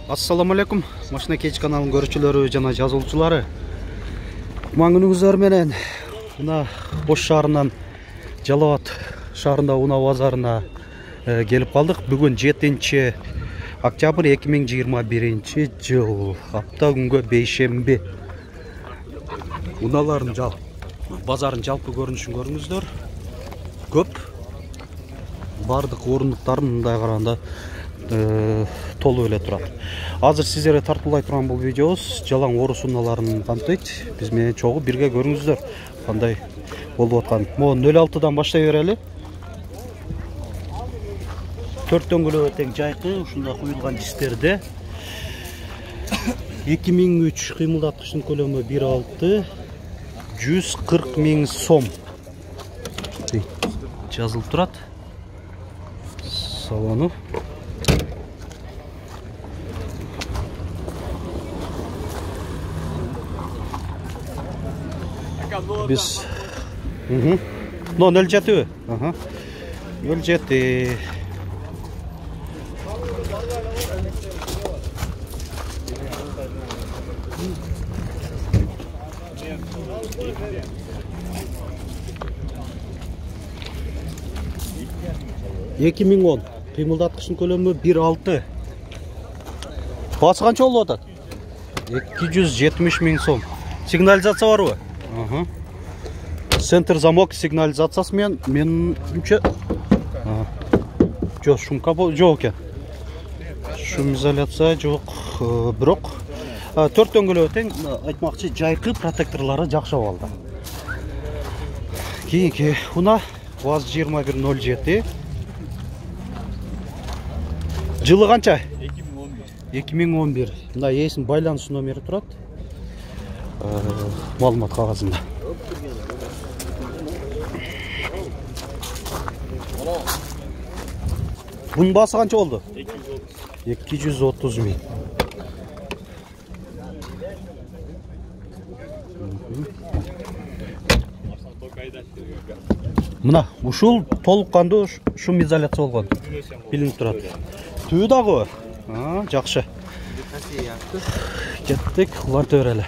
Assalamu alaikum. Машина кеч каналының көрүүчүлөрү жана жазылуучулары. Күнүңүздөр менен мына Ош шаарынан Жалал Абад шаарында унаа базарына келип калдык. Бүгүн 7 октябрь 2021 жыл. Апта күнгө бейшемби. Унаалардын базардын жалпы көрүнүшүн көрүңүздөр. Көп. Бардык орундуктарын мындай караганда толуп эле турат. Азыр сиздерге тартуулай турган бул видеобуз жалаң орус унааларын камтыйт. Биз менен чогуу бирге көрүңүздөр кандай болуп аткан. Могу 06дан баштай берели. 4 дөңгөлөк тең жайкы ушундай куюлган дистерде 2003 кыймылдаткычтын көлөмү 1.6 140 000 сом жазылып турат. Салону biz no 07 07 2010 кыймылдаткычтын көлөмү 1.6 басы канча болуп атат? 270 000 сом. Сигнализация барбы? Центр замок сигнализациясы менимче жок, шумка жок экен. Шум изоляция жок, бирок 4 дөңгөлөк тең айтмакчы жайкы протекторлору жакшы болду. Кийинки уна ВАЗ-2107. Жылы канча? 2011. Мына эсин байланыш номери турат. Маалымат кагазында. Bunun bası kança oldu? 230 000. Mına uşul толукканды шум изоляция болгон. Билинип турат. Түбү дагы. Жакшы. Кеттик, улантып берели.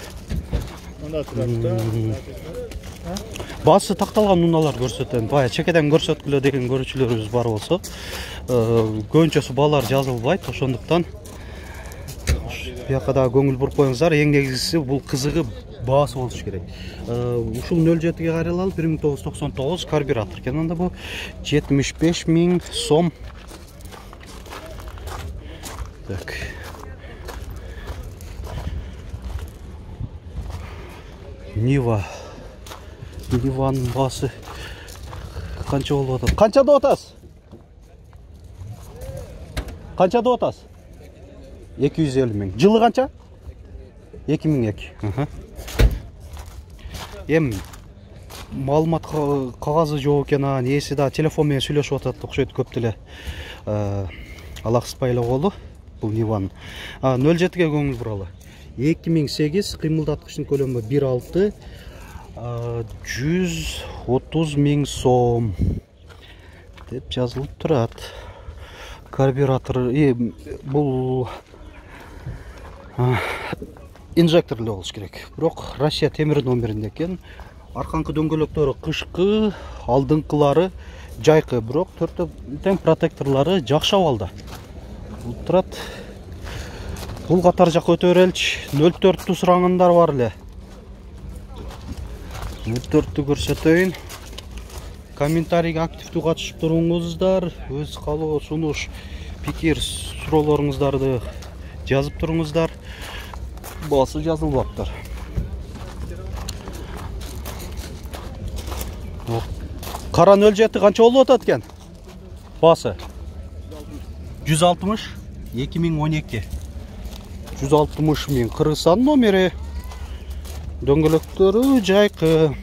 Басы такталган унаалар көрсөтөм. Бая чекеден көрсөткүлө деген көрүүчүлөрүбүз бар болсо, көбүнчөсү балдар жазылбайт. Ошондуктан бияка да көңүл буруп коюңуздар. Эң негизгиси бул кызыгы баасы болуш керек. Ушул 07ге кайрылалы 1999 карбюратор экен. Анда бул 75 000 сом. Так. Ниванын басы канча болуп атат? Канчада отасыз? Канчада отасыз? 250 000. Жылы канча? 2002. Эми маалымат кагазы жок экен, эси да телефон менен сүйлөшүп атат окшойт көп деле. Алаксызбай эле болду бул Ниван. 07ге көңүл буралы. 2008 кыймылдаткычтын көлөмү 1.6 130 000 сом деп жазылып турат. Карбюратор бул инжекторлуу болуш керек. Бирок Россия темир номеринде экен. Арканкы дөңгөлөктөрү кышкы, алдыңкылары жайкы, бирок төртөң протекторлору жакшы абалда. Турат. Бул катар жакка өтө береличи. 04'тү сурагандар бар эле. 04'тү көрсөтөйүн. Комментарийге активдүү катышып туруңуздар. Өз калоо, сунуш, пикир, суроолоруңуздарды жазып туруңуздар. Басы жазылбаптыр. Кара 07 канча болуп атат экен? Басы 160 2012. 160 000 Кыргызстан номери. Дөңгөлөктөрү жайкы.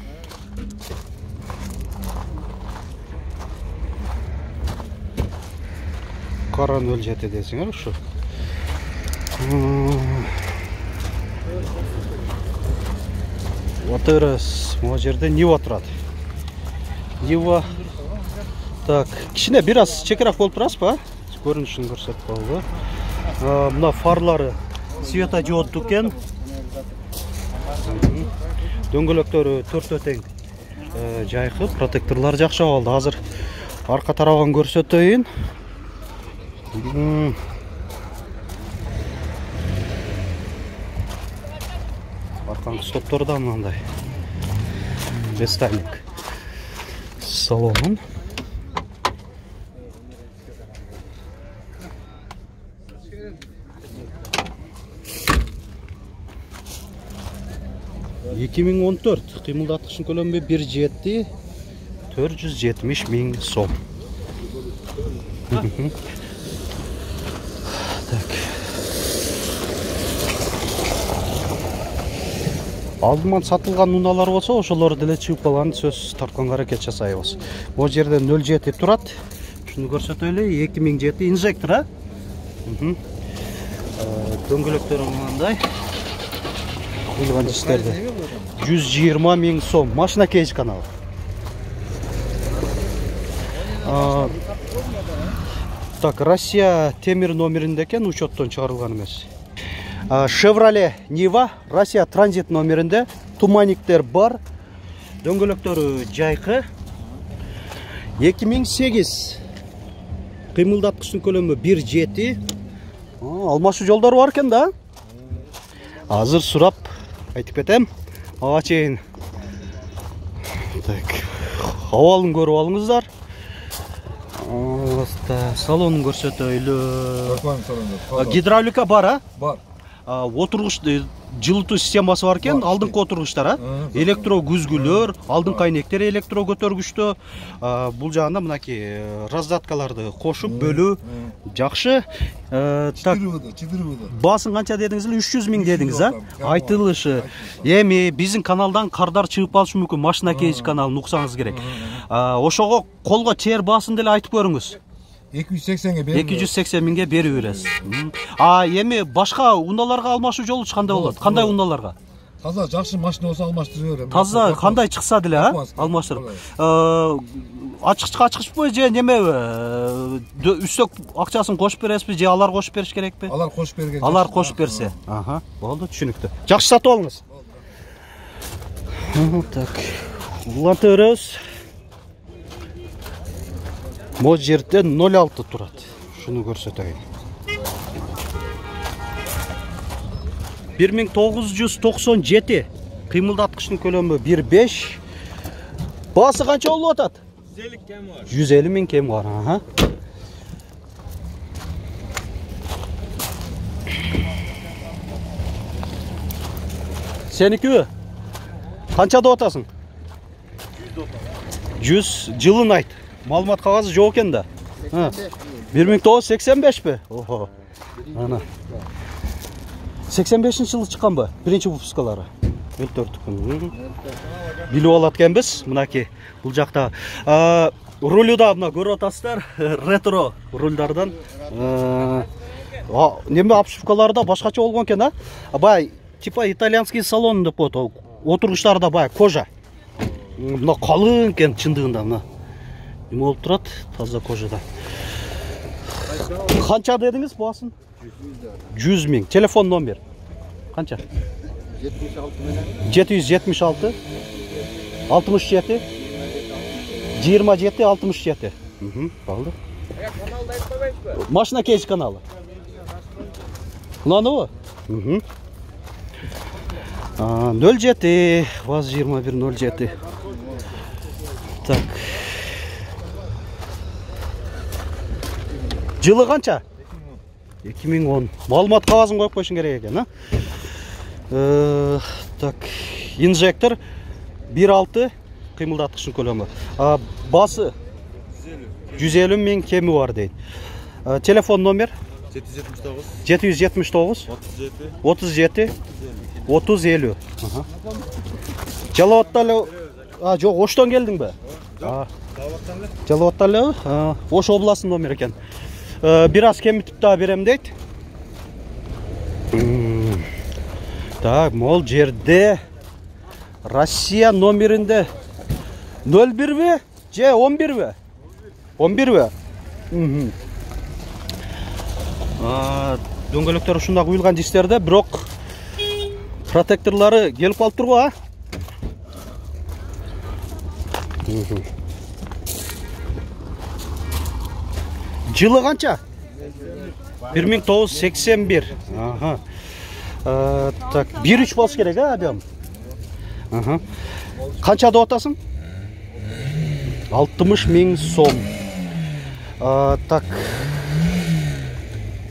Кара 07 десеңер ушу. Отырыс, могу жерде Нива турат. Нива. Так, кичине бир аз чекерак болуп турасызбы, көрүнүшүн көрсөтүп болду. Мына фарлары светодиоддуу экен. Дөңгөлөктөрү төртөө тең жайкы, протекторлор жакшы болду. Азыр арка тарабын көрсөтөйүн. Аркаңкы стоптору да мындай. Рестайлинг салонун. Кыймылдаткычтын көлөмү 1,470 миң сом. Так. Алдыман сатылган унаалар болсо, ошолорду деле чыгып алган сөз тартканга аракет жасайбыз. Бул жерде 07 турат. Шуну көрсөтөлү, 2007 инжектор, а? Дөңгөлөктөрү мындай. Кыйылган жиштерди. 120 миң сом. Машина кейж каналы. Так, Россия темир номеринде экен, учеттон чыгарылган эмес. Chevrolet Niva Россия транзит номеринде, туманниктер бар. Дөңгөлөктөрү жайкы. 2008. Кыймылдаткычтын көлөмү 1,7. Алмашуу жолдору бар экен да. Азыр сурап айтып кетем. Ага чейин. Так. Абалын көрүп алыңыздар. Салонун көрсөтөйлү. Гидравлика бар, а? Бар. Отургуч жылытуу системасы бар экен, алдыңкы отургучтар, а? Электро күзгүлөр, алдыңкы айнектер электро көтөргүчтүү. Бул жагында мынакей раздаткаларды кошуп бөлүү жакшы. Так. Басын канча дедиңиз эле? 300 миң дедиңиз, а? Айтылышы. Эми биздин каналдан кардар чыгып калышы мүмкүн, машина кейж каналын уксаңыз керек. Ошого колго чейер баасын деле айтып көрүңүз. 280 миңге берип бересиз. Эми башка унааларга алмашуу жолу кандай болот? Кандай унааларга? Таза жакшы машина болсо алмаштырып берем. Таза кандай чыкса деле, а? Алмаштырып. Ачкычпы же немеби? Үстөк акчасын кошуп бересизби же алар кошуп бериш керекпи? Алар кошуп берген. Алар кошуп берсе. Болду, түшүнүктүү. Жакшы сатып алыңыз. Так. Улантып беребиз. Могу жерде 06 турат. Шуну көрсөтөйүн. 1997. Кыймылдаткычтын көлөмү 1,5. Баасы канча болуп атат? 150 кем бар. 150 миң кем бар, аха. Сеникиби? Канча деп атасың? 100 жылын айт. Маалымат кагазы жок экен да. 1985 Охо. Ана. 85-жылы чыкканбы? Биринчи выпускалары. Өлтөрдүк. Билип алат экенбиз, мынакей бул жакта. Рулю да мына көрүп атасыздар, ретро рульдардан. Неме обшивкалары да башкача болгон экен, а? Бай, типа итальянский салон деп коет. Отургучтары да бай кожа. Мына калың экен чындыгында мына. Неме болуп турат? Таза кожада. Канча дедиңиз баасын? 100 миң. Телефон номер. Канча? 776 67 27 67. Болду. Машина кейж каналы. Куланыбы? 07 ВАЗ 2107. Так. Жылы канча? 2010. Маалымат кагазын коюп койушуң керек экен, а? Так, инжектор 1,6 кыймылдаткычтын көлөмү. Басы 150 миң кеми бар дейт. Телефон номер 779 37 30 50. Жалаватталы. Жок, Оштон келдиңби? Жалаватталы. Ош областынын номери экен. Бир аз кемитип да берем дейт. Так, мол жерде Россия номеринде 01 же 11 11 дөңгөлөктөр ушундай куюлган жистерде, бирок протекторлары келип калып турбу, а? Жылы канча? 1981. Ага. Так, 1-3 болуш керек, а, объем? Ага. Канча деп атасың? 60 000 сом. Так.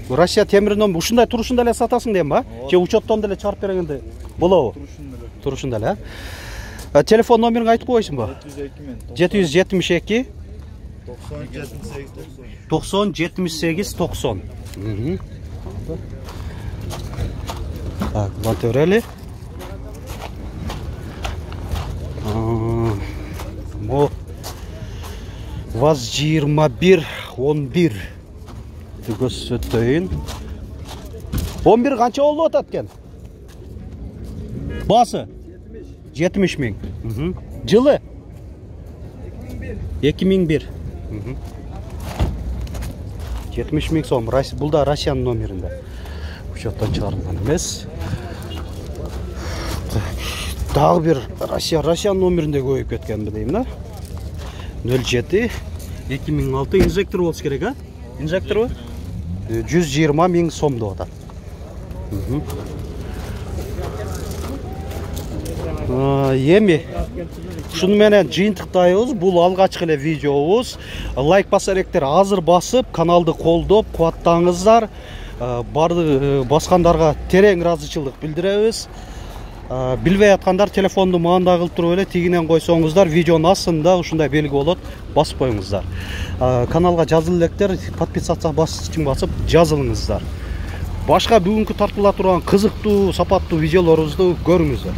Россия темиринен ушундай турушунда эле сатасың дейм ба? Же учеттон деле чыгарып бергенде болобу? Турушунда эле, а? Телефон номерин айтып койсуңбу? 772 90 78 90. Так, Лантеврели. Мо ВАЗ 21-11 көрсөтөйүн. 11 канча болуп атат экен? Басы 70 000. Жылы 2001. 70 000 сом. Бул да Россиянын номеринде. Учеттон чыгарылган эмес. Дагы бир Россиянын номеринде көйүп кеткен дейм да. 07 2006 инжектор болуш керек, а? Инжектору 120 000 сом деп атат. Эми ушуну менен жыйынтыктайбыз. Бул алгачкы эле видеобуз. Лайк басаректер азыр басып, каналды колдоп, кубаттаңыздар. Барды баскандарга терең ыраазычылык билдиребиз. Билбей аткандар телефонду маанда кылып туруп эле тигинен койсоңуздар, видеонун астында ушундай белги болот, басып коюңуздар. Каналга жазыл электер, подписаться басчын басып жазылыңыздар. Башка бүгүнкү тартыла турган кызыктуу, сапаттуу видеолорубузду көрүңүздөр.